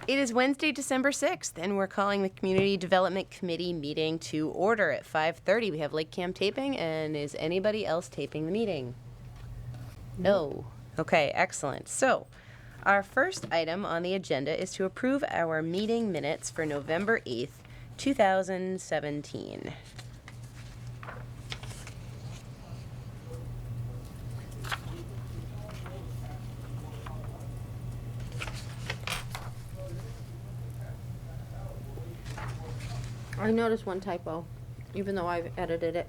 It is Wednesday, December 6th, and we're calling the Community Development Committee meeting to order at 5:30. We have LakeCAM taping, and is anybody else taping the meeting? No. Okay, excellent. So, our first item on the agenda is to approve our meeting minutes for November 8th, 2017. I noticed one typo, even though I've edited it.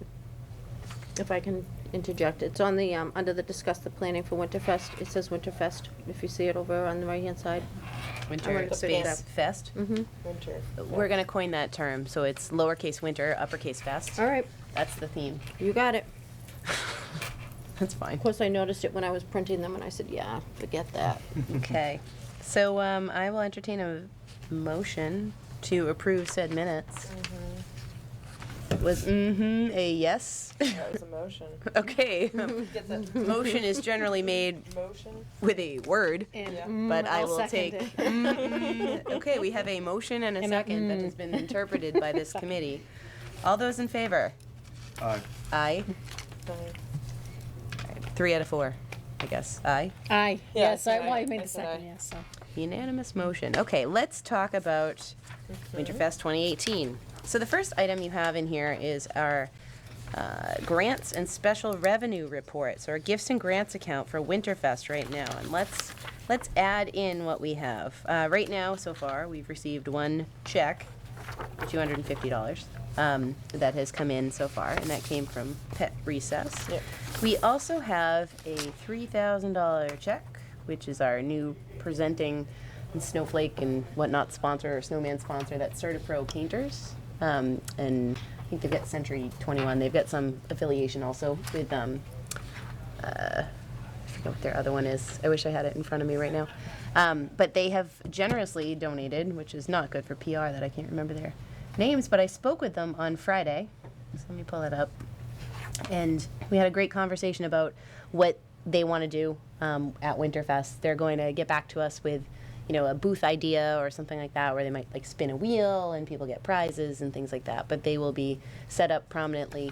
If I can interject, it's on the, under the discuss the planning for Winterfest. It says Winterfest, if you see it over on the right-hand side. Winter I'm Space gonna- Fest. Mm-hmm. Winter. We're going to coin that term, so it's lowercase winter, uppercase fest. All right, That's the theme. you got it. That's fine. Of course, I noticed it when I was printing them, and I said, yeah, forget that. Okay. So I will entertain a motion to approve said minutes. Was a yes? That was a motion. Okay. Get the Motion is generally made motion. with a word, Yeah. but I I'll will second take. it. Okay, we have a motion and a And a second that has been interpreted by this committee. All those in favor? Aye. Aye. 3 out of 4, I guess. Aye. Aye, Yeah, yes, I well, I said made aye. the I said second, aye. yes, so. Unanimous motion. Okay, let's talk about Winterfest 2018. So the first item you have in here is our grants and special revenue report. So our gifts and grants account for Winterfest right now. And let's add in what we have. Right now, so far, we've received one check, $250, that has come in so far, and that came from Pet Recess. Yep. We also have a $3,000 check, which is our new presenting and Snowflake and whatnot sponsor or Snowman sponsor, that's CertaPro Painters. And I think they've got Century 21. They've got some affiliation also with, I forget what their other one is. I wish I had it in front of me right now. But they have generously donated, which is not good for PR that I can't remember their names, but I spoke with them on Friday. So let me pull it up. And we had a great conversation about what they want to do at Winterfest. They're going to get back to us with, a booth idea or something like that, where they might like spin a wheel and people get prizes and things like that. But they will be set up prominently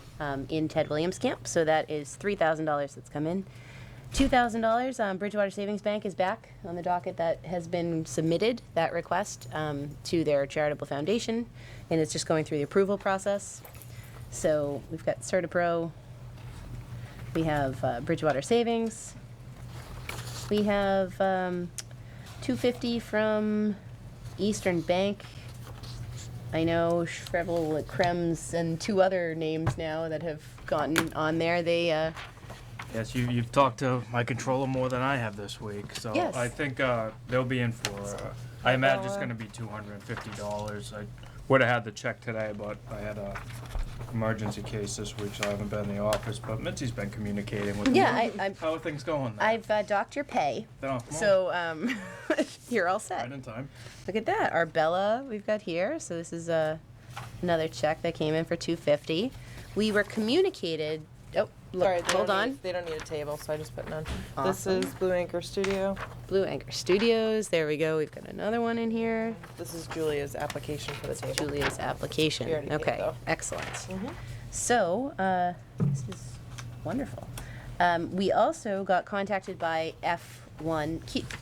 in Ted Williams Camp. So that is $3,000 that's come in. $2,000, Bridgewater Savings Bank is back on the docket. That has been submitted, that request, to their charitable foundation, and it's just going through the approval process. So we've got CertaPro, we have Bridgewater Savings, we have $250 from Eastern Bank. I know Shrevel Krems and 2 other names now that have gotten on there. They Yes, you've talked to my controller more than I have this week, so Yes. I think they'll be in for. I imagine it's going to be $250. I would have had the check today, but I had a emergency case this week, so I haven't been in the office. But Mitzi's been communicating with me. How are things going? There? I've docked your pay, Oh, come on. so you're all set. Right in time. Look at that. Our Bella we've got here. So this is another check that came in for $250. We were communicated. Oh, look, Sorry, hold on. They don't need a table, so I just put none. Awesome. This is Blue Anchor Studio. Blue Anchor Studios. There we go. We've got another one in here. This is Julia's application for the table. Julia's application. We already paid, Okay, though. excellent. Mhm. So this is wonderful. We also got contacted by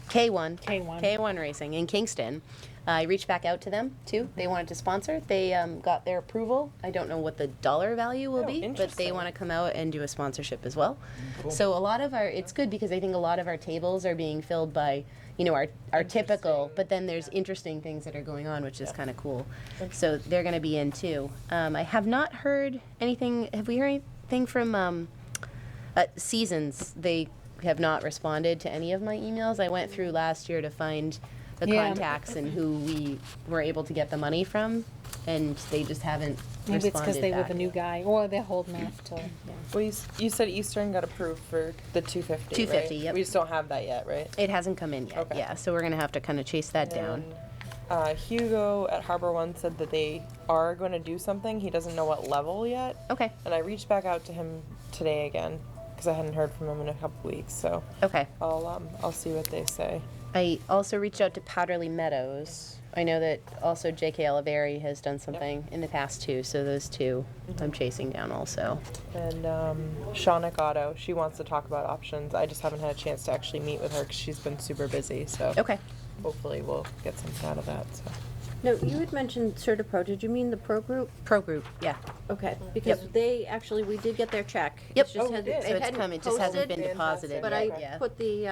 K1 Racing in Kingston. I reached back out to them too. They wanted to sponsor. They got their approval. I don't know what the dollar value will Oh, be, but they interesting. want to come out and do a sponsorship as well. Cool. So a lot of it's good because I think a lot of our tables are being filled by, our typical, but then there's interesting things that are going on, which is kind of cool. So they're going to be in too. I have not heard anything. Have we heard anything from Seasons? They have not responded to any of my emails. I went through last year to find the contacts and who we were able to get the money from, and they just haven't Maybe it's because responded they were back. the new guy, or they're holding off till, yeah. Well, you said Eastern got approved for the 250. 250, right? yep. We just don't have that yet, right? It hasn't come in yet, Okay. yeah, so we're gonna have to kind of chase that down. And, Hugo at Harbor One said that they are going to do something. He doesn't know what level yet. Okay, And I reached back out to him today again because I hadn't heard from him in a couple weeks. So okay. I'll see what they say. I also reached out to Powderly Meadows. I know that also J.K. Oliveri has done something in the past too, so those two I'm chasing down also. And Shauna Gatto, she wants to talk about options. I just haven't had a chance to actually meet with her because she's been super busy. So Okay. hopefully we'll get something out of that. So. No, you had mentioned CertaPro. Did you mean the Pro Group? Pro Group, yeah. Okay, because Yep. they actually, we did get their check. Yep. It's just Oh, we hadn't- did. it So it's hadn't come, it just hasn't posted, been deposited But yet, I yeah. put the,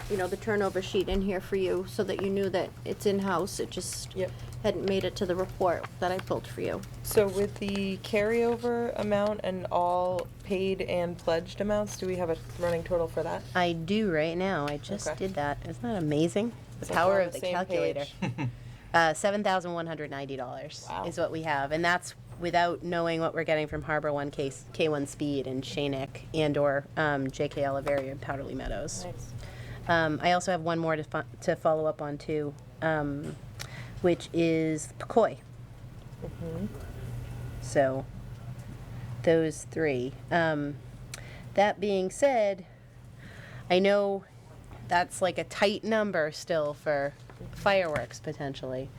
the turnover sheet in here for you so that you knew that it's in-house. It just Yep. hadn't made it to the report that I pulled for you. So with the carryover amount and all paid and pledged amounts, do we have a running total for that? I do right now. I just Okay. did that. Isn't that amazing? The So power we're on of the the same calculator. page. $7,190 Wow. is what we have, and that's without knowing what we're getting from Harbor One K1 Speed and Shanick and or J.K. Oliveri and Powderly Meadows. Nice. I also have one more to follow up on too, which is Pecoi. So those three. That being said, I know that's like a tight number still for fireworks potentially.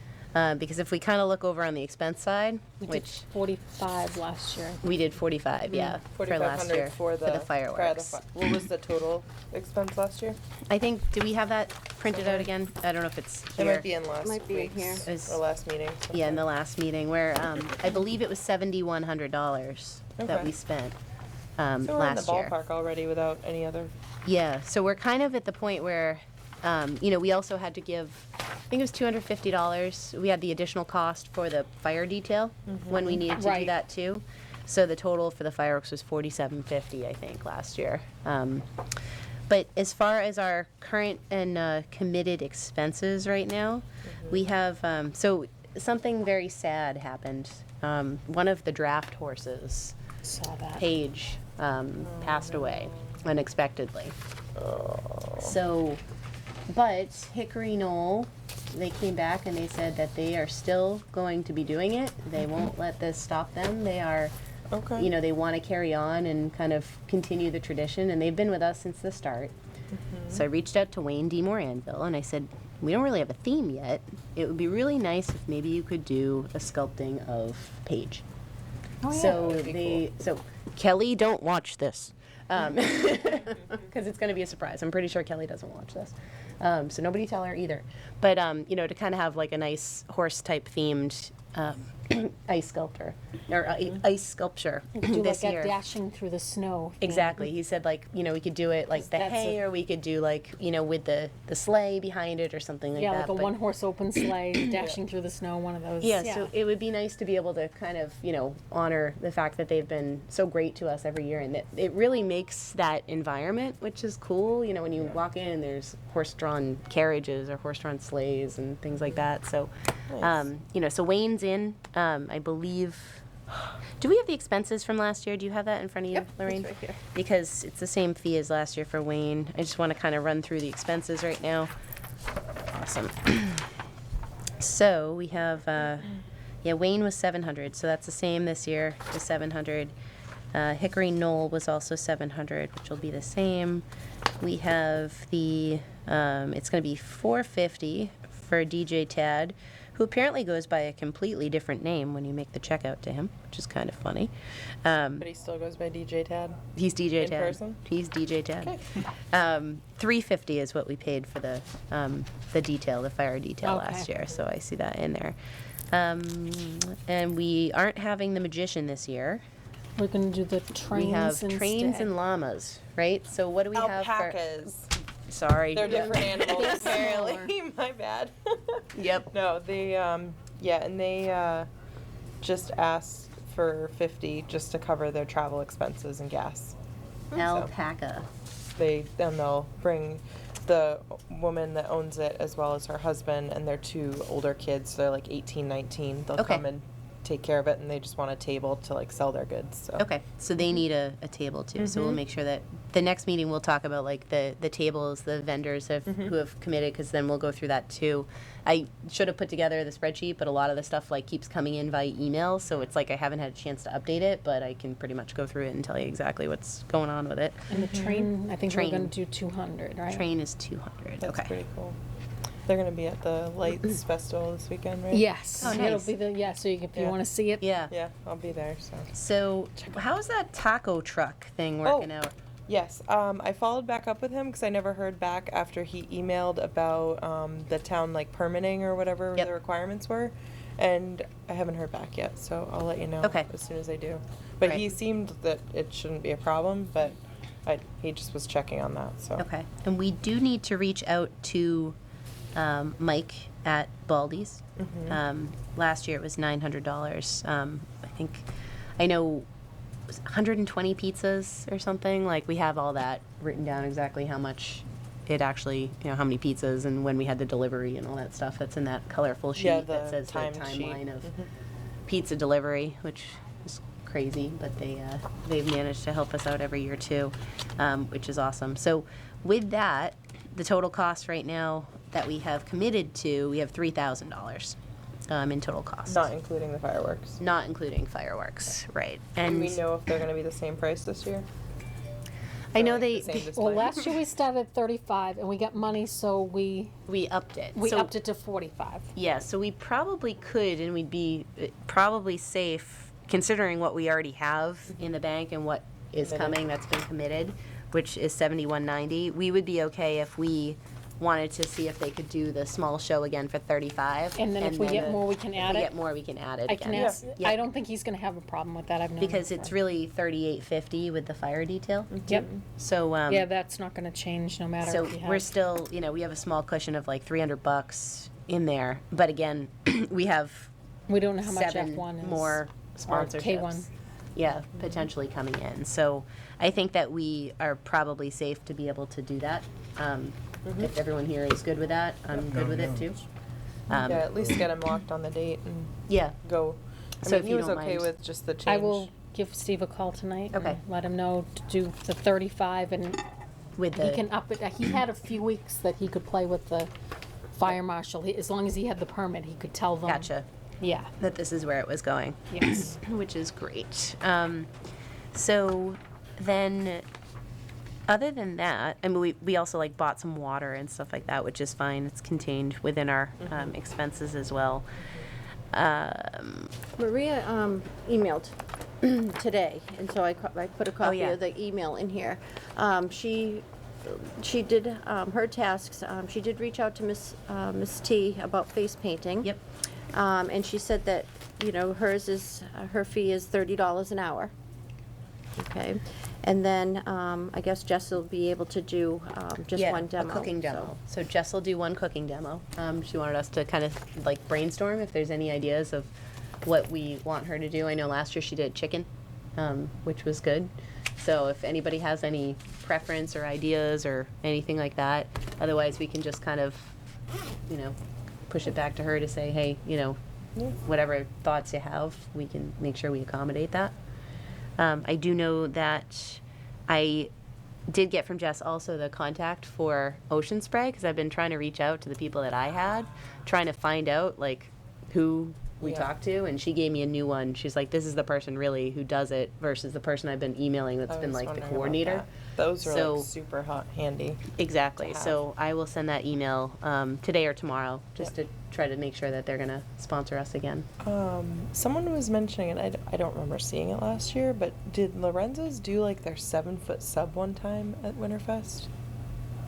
Because if we kind of look over on the expense side, We did which 45 last year. we did 45, yeah, for last year 4,500 for the fireworks. what was the total expense last year? I think, do we have that printed out again? I don't know if it's It here. might be in last Might be in week's here. It was- or last meeting. Yeah, in the last meeting where I believe it was $7,100 that Okay. we spent So we're in the last year. ballpark already without any other. Yeah, so we're kind of at the point where, we also had to give, I think it was $250. We had the additional cost for the fire detail when we needed to do Right. that too. So the total for the fireworks was $47.50, I think, last year. But as far as our current and committed expenses right now, we have, so something very sad happened. One of the draft horses, Saw that. Paige, passed away unexpectedly. So, but Hickory Knoll, they came back and they said that they are still going to be doing it. They won't let this stop them. They are, Okay. they want to carry on and kind of continue the tradition, and they've been with us since the start. So I reached out to Wayne D. Moranville and I said, we don't really have a theme yet. It would be really nice if maybe you could do a sculpting of Paige. Oh, yeah. So That'd be so Kelly, don't watch this, because it's going to be a surprise. I'm pretty sure Kelly doesn't watch this, so nobody tell her either. But to kind of have like a nice horse type themed ice sculpture or ice sculpture We could do this like year. a dashing through the snow. thing. Exactly. He said like we could do it like the That's hay, a- or we could do like with the sleigh behind it or something like Yeah, that. like a but- one horse open sleigh, dashing through the snow, one of those. Yeah, so it would be nice to be able to kind of, honor the fact that they've been so great to us every year, and that it really makes that environment, which is cool. When you walk in, there's horse-drawn carriages or horse-drawn sleighs and things like that. So, so Wayne's in, I believe. Do we have the expenses from last year? Do you have that in front of you, Yep, Lorraine? it's right here. Because it's the same fee as last year for Wayne. I just want to kind of run through the expenses right now. Awesome. So we have, Wayne was 700, so that's the same this year, the 700. Hickory Knoll was also 700, which will be the same. We have the, it's going to be 450 for DJ Tad, who apparently goes by a completely different name when you make the check out to him, which is kind of funny. But he still goes by DJ Tad. He's DJ In Tad. person? He's DJ Tad. Okay. $350 is what we paid for the detail, the fire detail last Okay. year. So I see that in there. And we aren't having the magician this year. We're gonna do the trains We have trains instead. and llamas, right? So what do we have Alpacas. for? Sorry. They're different animals, They're apparently. My bad. Yep. No, they and they just asked for 50 just to cover their travel expenses and gas. Alpaca. They'll bring the woman that owns it as well as her husband and their two older kids. They're like 18, 19. They'll Okay. come and take care of it, and they just want a table to like sell their goods. So. Okay, so they need a table too. So we'll make sure that the next meeting we'll talk about like the tables, the vendors who have committed, because then we'll go through that too. I should have put together the spreadsheet, but a lot of the stuff like keeps coming in via email, so it's like I haven't had a chance to update it, but I can pretty much go through it and tell you exactly what's going on with it. And the train, I think we're Train. gonna do 200, right? Train is 200. That's Okay. pretty cool. They're gonna be at the Lights Festival this weekend, right? Yes. Oh, It'll nice. be the, yeah, so if you Yeah. wanna see it. Yeah. Yeah, I'll be there. So. So how's that taco truck thing working out? Yes, I followed back up with him because I never heard back after he emailed about the town like permitting or whatever Yep. the requirements were, and I haven't heard back yet. So I'll let you know Okay. as soon as I do. But Right. he seemed that it shouldn't be a problem, but he just was checking on that. So Okay. And we do need to reach out to Mike at Baldy's. Last year it was $900. I know it was 120 pizzas or something. Like we have all that written down exactly how much it actually, how many pizzas and when we had the delivery and all that stuff. That's in that colorful sheet Yeah, that the says the timed sheet. timeline of pizza delivery, which is crazy, but they've managed to help us out every year too, which is awesome. So with that, the total cost right now that we have committed to, we have $3,000 in total cost. not including the fireworks. Not including fireworks, right? Do And we know if they're going to be the same price this year? I know Or, like, they the same Well, display? last year we started at 35 and we got money, so we upped it. upped it to 45. Yeah, so we probably could, and we'd be probably safe, considering what we already have in the bank and what is Committed. coming that's been committed, which is $71.90. We would be okay if we wanted to see if they could do the small show again for 35. And then if we get more, we can add If we it. get more, we can add it I can again. ask, Yeah. I don't think he's gonna have a problem with that. I've known him Because it's for- really $38.50 with the fire detail. Yep. So Yeah, that's not gonna change no matter so if you have. we're still, we have a small cushion of like $300 in there. But again, we have We don't know how much 7 F1 is. more or sponsorships. K1. Yeah, potentially coming in. So I think that we are probably safe to be able to do that. If everyone here is good with that, I'm good with it too. Yeah, at least get him locked on the date and Yeah. go. I So mean, if he you was don't okay mind. with just the change. I will give Steve a call tonight. Okay. And let him know to do the 35 and With he the, can up it. He had a few weeks that he could play with the fire marshal. As long as he had the permit, he could tell them. gotcha, Yeah. that this is where it was going. Yes. Which is great. So then, other than that, I mean, we also like bought some water and stuff like that, which is fine. It's contained within our expenses as well. Maria emailed today, and so I put a copy yeah. of the email in here. She did her tasks. She did reach out to Miss T about face painting. Yep. And she said that her fee is $30 an hour. Okay, and then I guess Jess will be able to do just Yeah, one demo. a cooking so- demo. So Jess will do one cooking demo. She wanted us to kind of like brainstorm if there's any ideas of what we want her to do. I know last year she did chicken, which was good. So if anybody has any preference or ideas or anything like that, otherwise we can just kind of, push it back to her to say, hey, whatever thoughts you have, we can make sure we accommodate that. I do know that I did get from Jess also the contact for Ocean Spray, because I've been trying to reach out to the people that I had, trying to find out like who we Yeah. talked to, and she gave me a new one. She's like, this is the person really who does it versus the person I've been emailing that's I been was like the wondering about coordinator. that. Those are So- like super handy. Exactly. to So I will send that email today or tomorrow just to try to make sure that they're going to sponsor us again. Someone was mentioning it. I don't remember seeing it last year, but did Lorenzo's do like their 7-foot sub one time at Winterfest?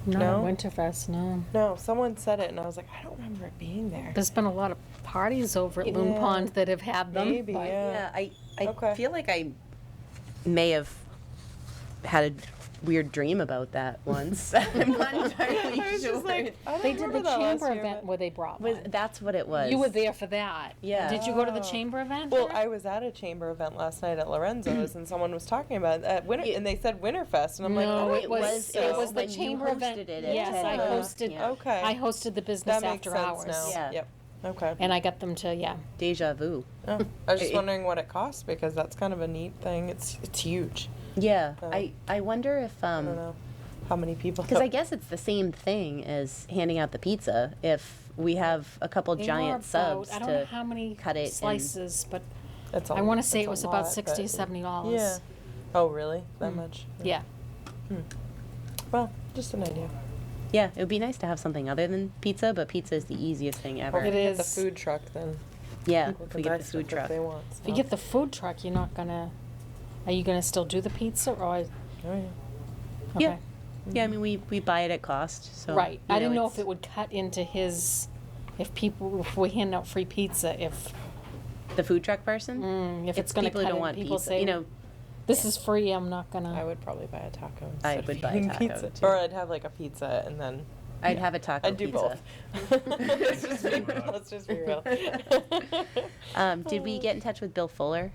No, No? Winterfest, no. No, someone said it, and I was like, I don't remember it being there. There's been a lot of parties over at Loon Yeah. Pond that have had them. Maybe, but- yeah. I Okay. feel like I may have had a weird dream about that once. I'm not entirely I was sure. just like, I don't They did the remember that last chamber year, event but- where they brought one. That's what it was. You were there for that. Yeah. Did you go to the Oh. chamber event? Well, Jack? I was at a chamber event last night at Lorenzo's, and someone was talking about it at and they said Winterfest, and I'm like, No, oh, it was so- it was the when you chamber hosted event. it at Yes, I 10. hosted. Yeah. Okay. I hosted the business that makes after sense hours. now. Yeah. Yep. Okay. And I got them to Deja vu. Oh, I was just It- wondering what it cost because that's kind of a neat thing. It's huge. Yeah, Oh. I wonder if, I don't know how many people. because I guess it's the same thing as handing out the pizza. If we have a couple They were giant about- subs I don't know to how many cut it and- slices, but That's a- I wanna say that's it a was about lot, 60 or but- $70. Yeah. Oh, really? That much? Yeah. Well, just an idea. Yeah, it would be nice to have something other than pizza, but pizza is the easiest thing ever. Or if It we get the is. food truck, then Yeah, people if can we buy get the stuff food if truck. they want. If you get the food truck, you're not gonna, are you gonna still do the pizza or? Oh, yeah. Yeah. Okay. Yeah, I mean, we buy it at cost, so. Right, I didn't know if it's- it would cut into his, if we hand out free pizza, if The food truck person? if it's gonna people who cut don't in, want people pizza, say, you know, this is free, I'm not I gonna, would probably buy a taco. I instead of would buy a eating taco, pizza. too. Or I'd have like a pizza and then I'd have a taco I'd do pizza. both. Let's just be real. Did we get in touch with Bill Fuller?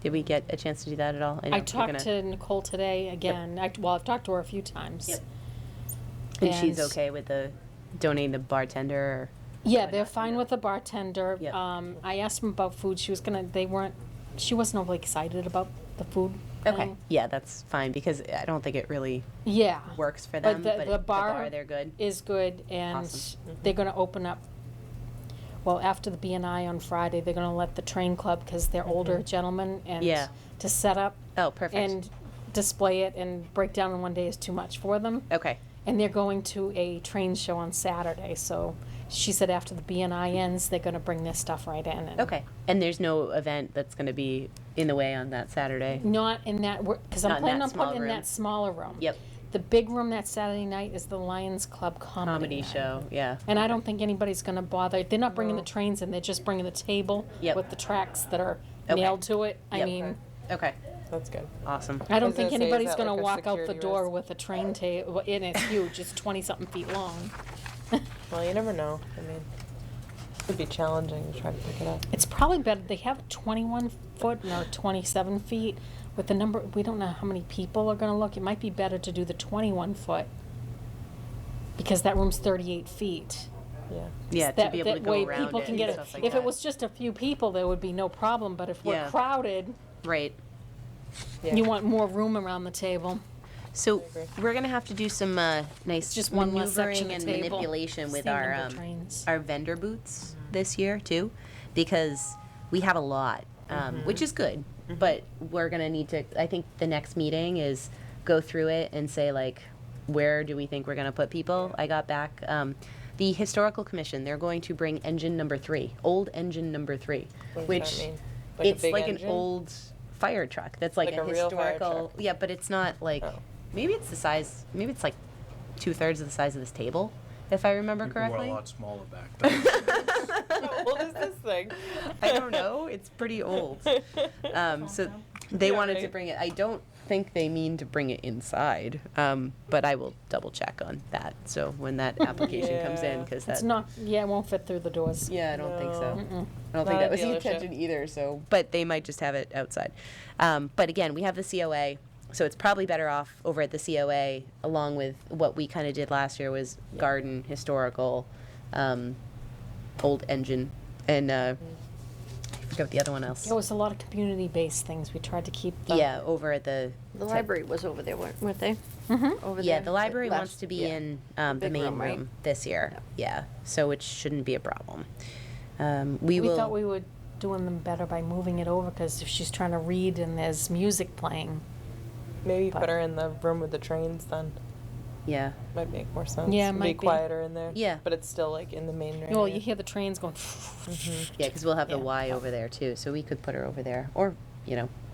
Did we get a chance to do that at all? know I we're talked gonna- to Nicole today again, well, I've talked to her a few times. Yep. And she's and- okay with the donating the bartender or? Yeah, Why they're not? fine with the bartender. Yep. I asked them about food, she wasn't overly excited about the food Okay, thing. yeah, that's fine, because I don't think it really Yeah. works for But them, the- but the the bar bar, they're good. Is good, and Awesome. they're gonna open up, well, after the BNI on Friday, they're gonna let the train club, because they're older gentlemen, and Yeah. to set up Oh, perfect. and display it and break down in one day is too much for them. Okay, And they're going to a train show on Saturday, so she said after the BNI ends, they're gonna bring their stuff right in. And okay. And there's no event that's gonna be in the way on that Saturday? Not in that, because Not I'm in planning that on small putting in room. that smaller room. Yep, The big room that Saturday night is the Lions Club comedy night. show, yeah. And I don't think anybody's gonna bother, they're not bringing the No. trains in, they're just bringing the table Yep. with the tracks that are Okay. nailed to it. I Yep. mean, Okay, That's good. awesome. I don't was think gonna say, is anybody's that gonna like a walk out the security door risk? with a train table, and it's huge, it's 20-something feet long. Well, you never know. I mean, it would be challenging to try to pick it up. It's probably better, they have 21 foot or 27 feet with the number, we don't know how many people are gonna look, it might be better to do the 21 foot. Because that room's 38 feet. Yeah. Yeah, to That- be able to that go way around people it can and get stuff like If that. it was just a few people, there would be no problem, but if we're Yeah. crowded, Right. Yeah. you want more room around the table. So I agree. we're gonna have to do some nice Just one less section maneuvering of and table. manipulation with Same our number of trains. our vendor booths this year too, because we have a lot, which is good. But we're gonna need to. I think the next meeting is go through it and say like, where do we think we're gonna put people? I got back. The historical commission. They're going to bring engine number 3, old engine number 3, What does which that mean? Like a it's big like engine? an old fire truck that's like, Like a a real fire historical. truck? Yeah, but it's not like. Oh. Maybe it's the size. Maybe it's like 2/3 of the size of this table, if I remember People were correctly. a lot smaller back then. How old is this thing? I don't know. It's pretty old. So they Yeah, wanted to right. bring it. I don't think they mean to bring it inside, but I will double check on that. So when that application comes in, Yeah. because It's that. not, yeah, it won't fit through the doors. Yeah, I don't think so. No. Mm-mm. I don't think Not that a was the dealership. intention either. So, but they might just have it outside. But again, we have the COA, so it's probably better off over at the COA, along with what we kind of did last year was garden, historical, old engine, and I forgot what the other one else. It was a lot of community-based things, we tried to keep the. Yeah, over at the. The library was over there, weren't they? Mhm. Over Yeah, there. the library Last- wants to be yeah. in the big main room, right? room this year. Yeah, so it shouldn't be a problem. We will. thought we were doing them better by moving it over, because if she's trying to read and there's music playing. Maybe But- put her in the room with the trains then. Yeah. Might make more sense. Yeah, it It'd might be be. quieter in there. Yeah. But it's still like in the main area. Well, you hear the trains going. Yeah, because we'll have the Yeah. Y over there too, so we could put her over there, or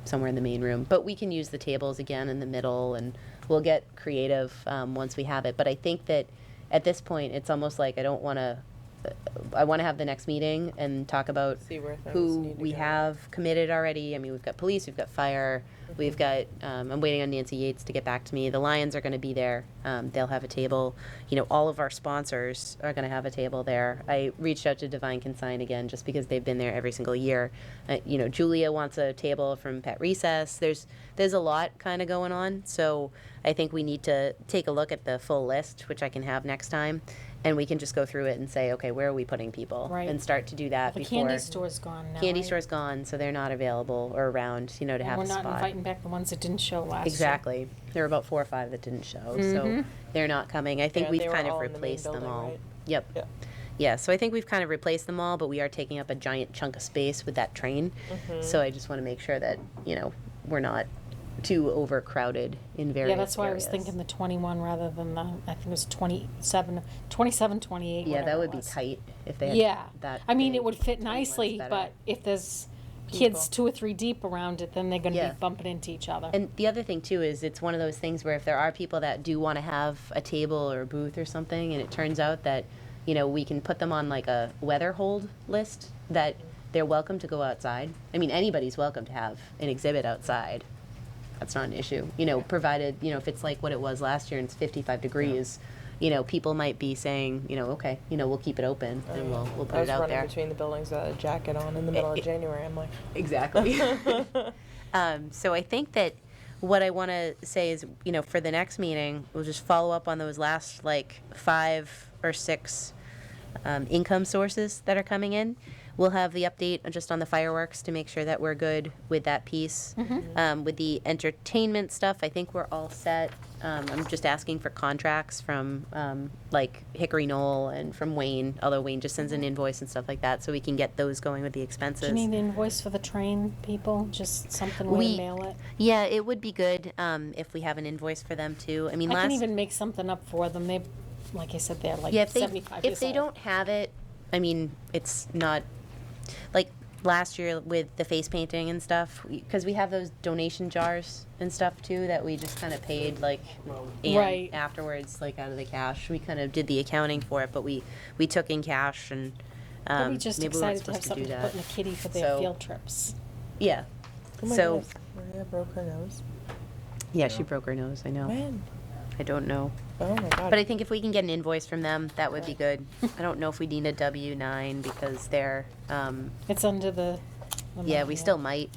somewhere in the main room. But we can use the tables again in the middle, and we'll get creative once we have it. But I think that at this point, it's almost like I don't want to. I want to have the next meeting and talk about See where things who need to we go. have committed already. I mean, we've got police, we've got fire, we've got. I'm waiting on Nancy Yates to get back to me. The Lions are going to be there. They'll have a table. All of our sponsors are going to have a table there. I reached out to Divine Consign again just because they've been there every single year. Julia wants a table from Pet Recess. There's a lot kind of going on. So I think we need to take a look at the full list, which I can have next time, and we can just go through it and say, okay, where are we putting people? Right. And start to do that The before. candy store's gone now, Candy right? store's gone, so they're not available or around, to And have we're a not spot. inviting back the ones that didn't show last year. Exactly. There were about 4 or 5 that didn't show, so Mhm. they're not coming. I think Yeah, we've they were kind of all in the main replaced them building, all. right? Yep. Yeah. Yeah, so I think we've kind of replaced them all, but we are taking up a giant chunk of space with that train. So I just want to make sure that, we're not too overcrowded in various Yeah, that's why areas. I was thinking the 21 rather than the, I think it was 27, 28, Yeah, that whatever would it be was. tight if they had Yeah. that. I mean, it big. would fit 21's nicely, better. but if there's People. kids 2 or 3 deep around it, then they're gonna Yeah. be bumping into each other. And the other thing too is it's one of those things where if there are people that do want to have a table or a booth or something, and it turns out that we can put them on like a weather hold list, that they're welcome to go outside. I mean, anybody's welcome to have an exhibit outside. That's not an issue. Provided if it's like what it was last year and it's 55 degrees. People might be saying, okay, we'll keep it open and we'll put I was it out running there. between the buildings with a jacket on in the middle of It- January. I'm like, Exactly. So I think that what I want to say is, for the next meeting, we'll just follow up on those last like 5 or 6 income sources that are coming in. We'll have the update just on the fireworks to make sure that we're good with that piece. With the entertainment stuff, I think we're all set. I'm just asking for contracts from like Hickory Knoll and from Wayne, although Wayne just sends an invoice and stuff like that, so we can get those going with the Do expenses. you need an invoice for the train people? Just something where to mail it? Yeah, it would be good if we have an invoice for them too. I mean, I last can even make something up for them. They, like I said, they're like yeah, if 75 years they old. don't have it, I mean, it's not like last year with the face painting and stuff, because we have those donation jars and stuff too that we just kind of paid like and Right. afterwards, like out of the cash. We kind of did the accounting for it, but we took in cash and They'll be just maybe we weren't excited to have supposed to do something to put in that. the kitty for their So- field trips. Yeah. oh my So goodness, Maria broke her nose. yeah, she broke her nose. I know. When? I don't know. Oh my god. But I think if we can get an invoice from them, that would be good. I don't know if we need a W-9 because they're, It's under the. yeah, we still might.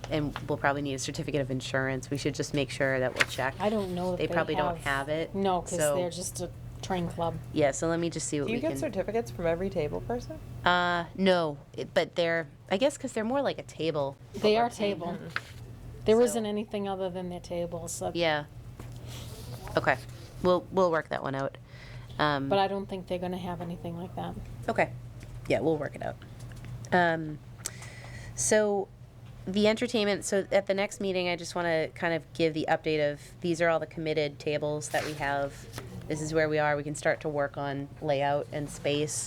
And we'll probably need a certificate of insurance. We should just make sure that we'll check. I don't know if They probably don't have it. No, because so- they're just a train club. Yeah, so let me just see what Do you we get can. certificates from every table person? No, but they're, I guess because they're more like a table. They are table. There So- not anything other than their tables. So, Yeah. Okay, we'll work that one out. But I don't think they're going to have anything like that. Okay. Yeah, we'll work it out. So the entertainment, so at the next meeting, I just want to kind of give the update of these are all the committed tables that we have. This is where we are. We can start to work on layout and space.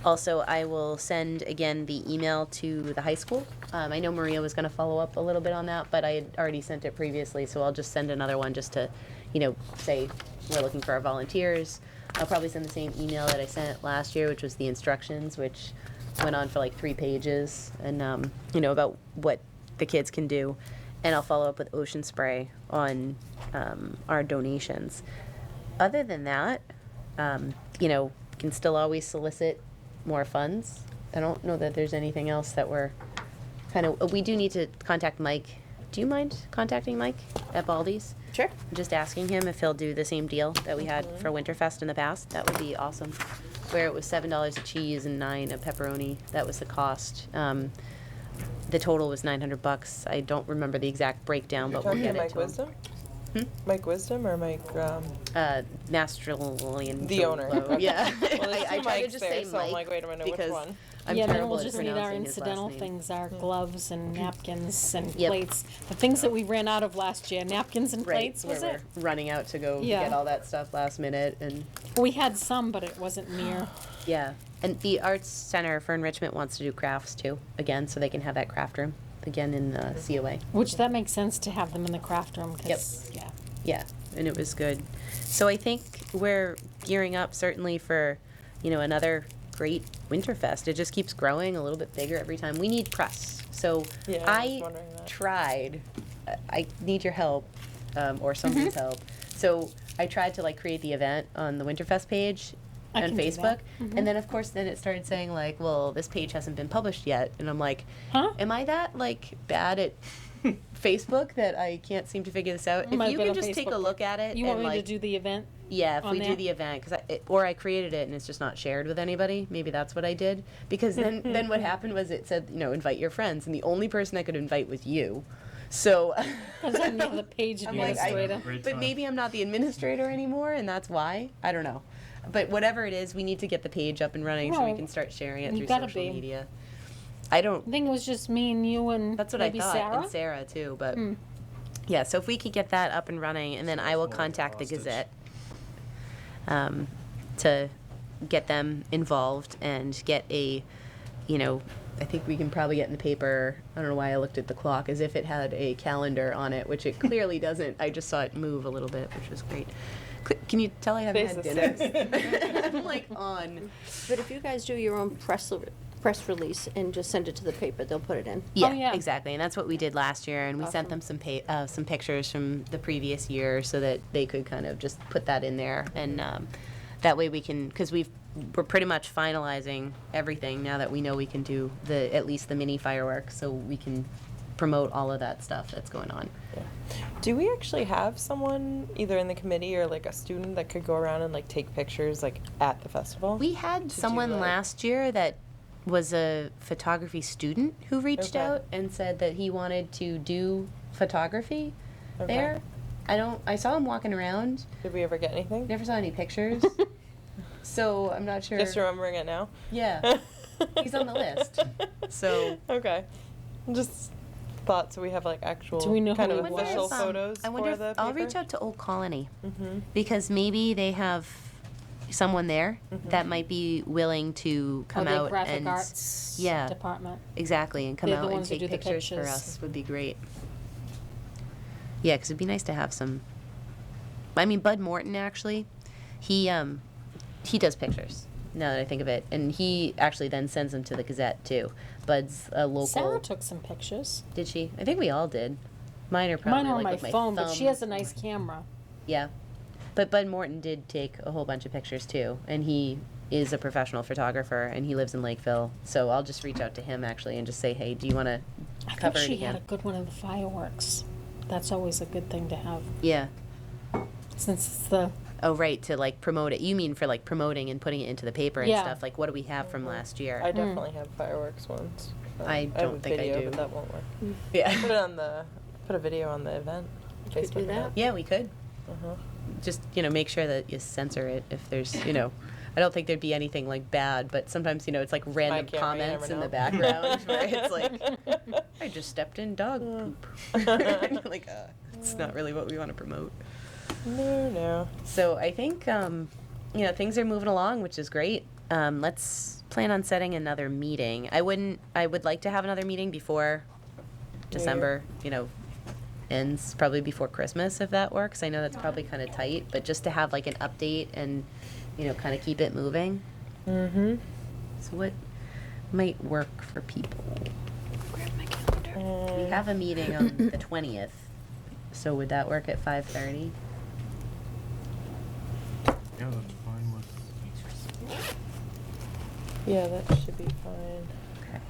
Also, I will send again the email to the high school. I know Maria was going to follow up a little bit on that, but I had already sent it previously, so I'll just send another one just to, say we're looking for our volunteers. I'll probably send the same email that I sent last year, which was the instructions, which went on for like 3 pages, and about what the kids can do. And I'll follow up with Ocean Spray on our donations. Other than that, can still always solicit more funds. I don't know that there's anything else that we're kind of. We do need to contact Mike. Do you mind contacting Mike at Baldy's? Sure. Just asking him if he'll do the same deal that we had for Winterfest in the past. That would be awesome. Where it was $7 a cheese and $9 a pepperoni. That was the cost. The total was $900. I don't remember the exact breakdown, but we'll Talking get to it Mike to him. Wisdom? Hmm? Mike Wisdom or Mike? Masterlian. The owner. Okay. Yeah. Well, there's I two try to Mikes just there, say so Mike I'm like, wait a minute, because which one? I'm yeah, then terrible we'll at just need our pronouncing his last incidental name. things, our gloves and napkins and Yep. plates. The things that we ran out of last year, napkins and Right, plates, was where it? we're running out to go Yeah. get all that stuff last minute, and We had some, but it wasn't near. yeah. And the Arts Center for Enrichment wants to do crafts too, again, so they can have that craft room again in the COA. Which that makes sense to have them in the craft room, because, yeah. Yeah, and it was good. So I think we're gearing up certainly for, another great Winterfest. It just keeps growing a little bit bigger every time. We need press. So Yeah, I was I wondering that. tried, I need your help, or somebody's help. So I tried to create the event on the Winterfest page I on can do Facebook. that. And then of course then it started saying well, this page hasn't been published yet. And I'm like, Huh? am I that bad at Facebook that I can't seem to figure this out. It might If you have can been a just take a Facebook look at it You and want me like, to do the event? yeah, if on we do there? the event, or I created it and it's just not shared with anybody. Maybe that's what I did. Because then what happened was it said, invite your friends, and the only person I could invite was you. So. Because I'm not the page I'm like, administrator. Great but time. maybe I'm not the administrator anymore, and that's why. I don't know. But whatever it is, we need to get the page up and running so we Well, can start sharing it you through gotta social be. media. I don't. I think it was just me and you and That's what maybe I thought, Sarah. and Sarah too. But Hmm. yeah, so if we could get that up and running, and then I will Hold contact the hostage. Gazette to get them involved and get a, I think we can probably get in the paper. I don't know why I looked at the clock as if it had a calendar on it, which it clearly doesn't. I just saw it move a little bit, which was great. Can you tell I haven't had dinner? I'm like on. But if you guys do your own press release and just send it to the paper, they'll put it in. Yeah, yeah. exactly, and that's what we did last year, and we sent them some some pictures from the previous year so that they could kind of just put that in there, and that way we can, because we're pretty much finalizing everything now that we know we can do at least the mini fireworks, so we can promote all of that stuff that's going on. Yeah. Do we actually have someone either in the committee or like a student that could go around and like take pictures like at the festival? We had do someone that. last year that was a photography student who reached Okay. out and said that he wanted to do photography Okay. there. I saw him walking around. Did we ever get anything? Never saw any pictures. So I'm not sure. Just remembering it now. Yeah. He's on the list. So Okay. Just thought so we have like actual Do we know kind who of it official was? photos I wonder for if the I'll paper? reach out to Old Colony Mm-hmm. because maybe they have someone there that might be willing to come their out graphic and arts yeah, department. exactly, and come They're the out and ones who take do the pictures for pictures. us would be great. Yeah, because it'd be nice to have some. I mean, Bud Morton actually, he does pictures. Now that I think of it, and he actually then sends them to the Gazette too. Bud's a local. Sarah took some pictures. Did she? I think we all did. Mine are probably Mine are on like my with phone, but she has a thumb. nice camera. Yeah, but Bud Morton did take a whole bunch of pictures too, and he is a professional photographer, and he lives in Lakeville. So I'll just reach out to him actually and just say, hey, do you want to I cover think it she had again? a good one of the fireworks. That's always a good thing to have, Yeah. since it's the Oh, right, to like promote it. You mean for like promoting and putting it into the paper and Yeah. stuff? Like, what do we have from last year? I definitely have fireworks ones. I have don't a think I video, do. but that won't work. Yeah. Put a video on the event. Could Facebook do that. event. Yeah, we could. Uh-huh. Just, make sure that you censor it if there's, I don't think there'd be anything like bad, but sometimes, it's like random camera, you comments never in the know. background where it's like, I just stepped in dog poop. And you're like, it's not really what we want to promote. No. So I think, things are moving along, which is great. Let's plan on setting another meeting. I would like to have another meeting before December, ends, probably before Christmas, if that works. I know that's probably kind of tight, but just to have like an update and, kind of keep it moving. Mm-hmm. So what might work for people? We have a meeting on the 20th, so would that work at 5:30? Yeah, that's fine with. Yeah, that should be fine. Okay.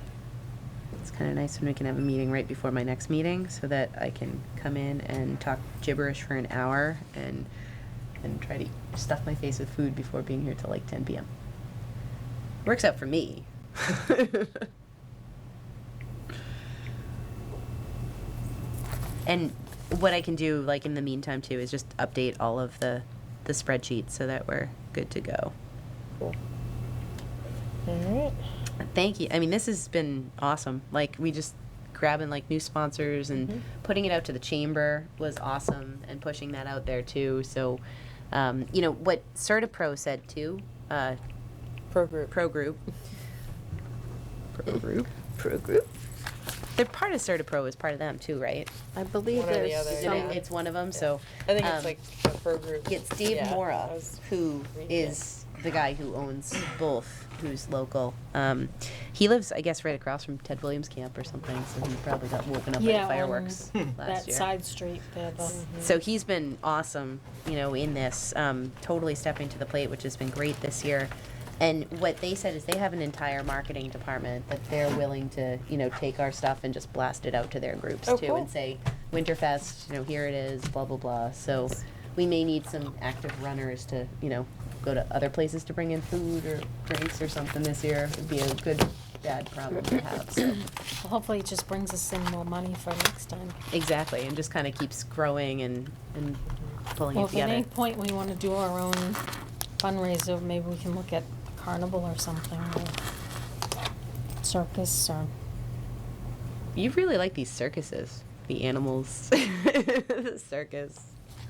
It's kind of nice when we can have a meeting right before my next meeting so that I can come in and talk gibberish for an hour and try to stuff my face with food before being here till like 10 p.m. Works out for me. And what I can do, like in the meantime too, is just update all of the spreadsheets so that we're good to go. Cool. All right. Thank you. I mean, this has been awesome. Like, we just grabbing like new sponsors and putting it out to the chamber was awesome, and pushing that out there too. So, what CertaPro said too, Pro group. Pro Group. They're part of CertaPro is part of them too, right? I believe One or the there's other, some. yeah. It's one of them. So I think it's like a pro group. it's Dave Yeah, Mora, I was who reading is the guy who owns both, who's local. He lives, I guess, right across from Ted Williams Camp or something, so he probably got woken up by Yeah, the fireworks that last year. side street there. So he's been awesome, in this, totally stepping to the plate, which has been great this year. And what they said is they have an entire marketing department that they're willing to, take our stuff and just blast it out to their groups Oh, too, cool. and say, Winterfest, here it is, blah, blah, blah. So we may need some active runners to, go to other places to bring in food or drinks or something this year. It'd be a good, bad problem to have, so. Well, hopefully it just brings us in more money for next time. Exactly, and just kind of keeps growing and pulling Well, it if at together. any point we wanna do our own fundraiser, maybe we can look at carnival or something, or circus, or, You really like these circuses, the animals, the circus,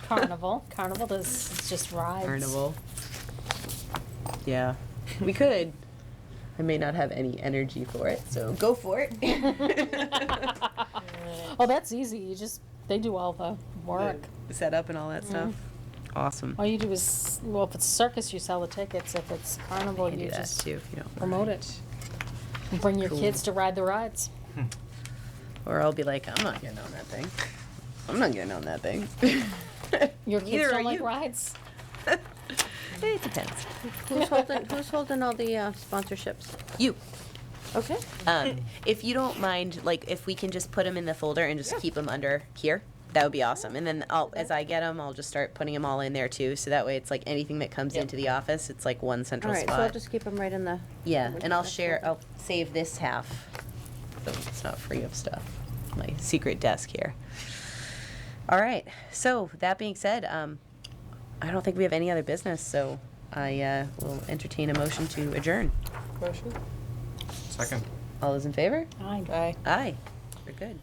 carnival. Carnival does, it's just rides. carnival. Yeah, we could. I may not have any energy for it, so go for it. Oh, that's easy, they do all the work. Set up and all that stuff. Awesome. All you do is, well, if it's circus, you sell the tickets, if it's carnival, I can you do that just too, if you don't promote mind. it. And bring your Cool. kids to ride the rides. Or I'll be like, I'm not getting on that thing. I'm not getting on that thing. Your kids Neither don't are like you. rides? It depends. Who's holding all the sponsorships? You. Okay. If you don't mind, if we can just put them in the folder and just keep them under here, that would be awesome. And then as I get them, I'll just start putting them all in there too. So that way it's like anything that comes into the office, it's like one All central right, so spot. I'll just keep them right in the. Yeah, and I'll save this half, so it's not free of stuff. My secret desk here. All right, so that being said, I don't think we have any other business, so I will entertain a motion to adjourn. Motion? Second. All those in favor? Aye. Aye. Aye. We're good.